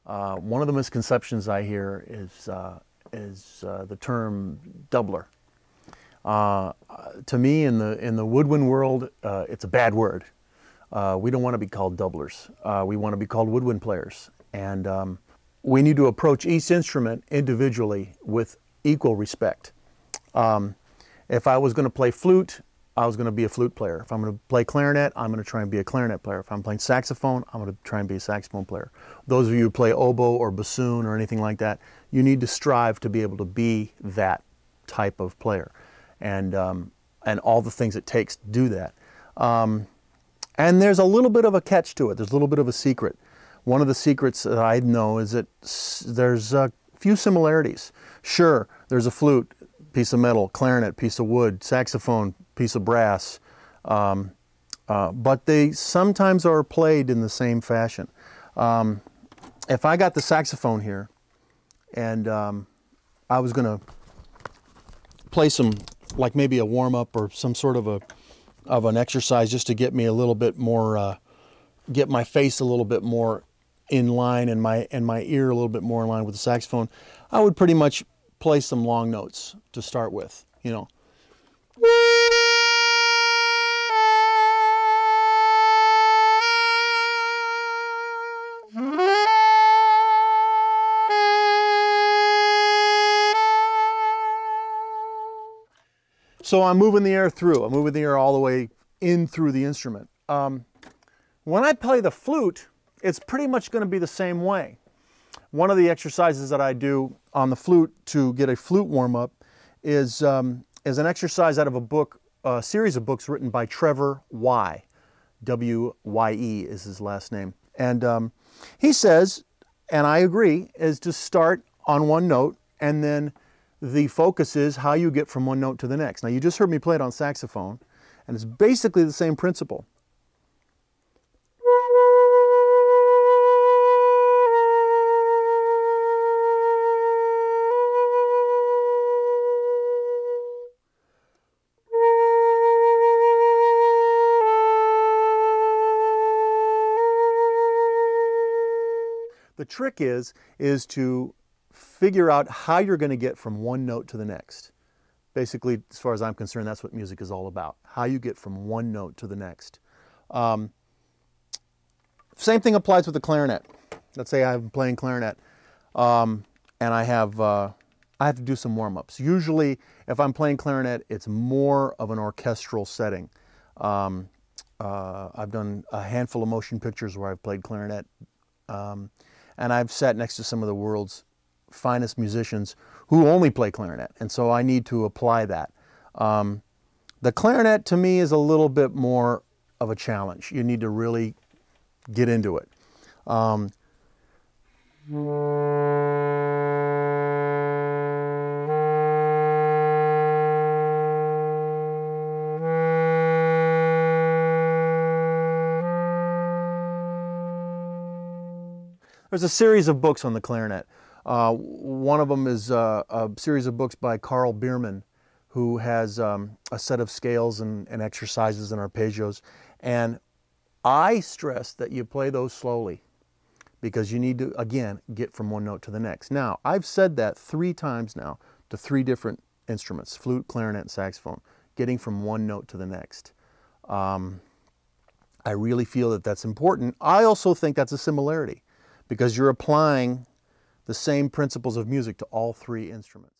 One of the misconceptions I hear is the term doubler. To me, in the woodwind world, it's a bad word. We don't want to be called doublers. We want to be called woodwind players. And we need to approach each instrument individually with equal respect. If I was going to play flute, I was going to be a flute player. If I'm going to play clarinet, I'm going to try and be a clarinet player. If I'm playing saxophone, I'm going to try and be a saxophone player. Those of you who play oboe or bassoon or anything like that, you need to strive to be able to be that type of player, and all the things it takes to do that. And there's a little bit of a catch to it. There's a little bit of a secret. One of the secrets that I know is that there's a few similarities. Sure, there's a flute, piece of metal, clarinet, piece of wood, saxophone, piece of brass, but they sometimes are played in the same fashion. If I got the saxophone here and I was going to play some, like maybe a warm-up or some sort of an exercise just to get me a little bit more, get my face a little bit more in line and my ear a little bit more in line with the saxophone, I would pretty much play some long notes to start with, you know. So I'm moving the air through. I'm moving the air all the way in through the instrument. When I play the flute, it's pretty much going to be the same way. One of the exercises that I do on the flute to get a flute warm-up is an exercise out of a book, a series of books written by Trevor Y. W-Y-E is his last name. And he says, and I agree, is to start on one note, and then the focus is how you get from one note to the next. Now, you just heard me play it on saxophone, and it's basically the same principle. The trick is to figure out how you're going to get from one note to the next. Basically, as far as I'm concerned, that's what music is all about. How you get from one note to the next. Same thing applies with the clarinet. Let's say I'm playing clarinet, and I have to do some warm-ups. Usually, if I'm playing clarinet, it's more of an orchestral setting. I've done a handful of motion pictures where I've played clarinet, and I've sat next to some of the world's finest musicians who only play clarinet, and so I need to apply that. The clarinet to me is a little bit more of a challenge. You need to really get into it. There's a series of books on the clarinet. One of them is a series of books by Carl Bierman, who has a set of scales and exercises and arpeggios. And I stress that you play those slowly because you need to, again, get from one note to the next. Now, I've said that 3 times now to 3 different instruments, flute, clarinet, and saxophone, getting from one note to the next. I really feel that that's important. I also think that's a similarity, because you're applying the same principles of music to all 3 instruments.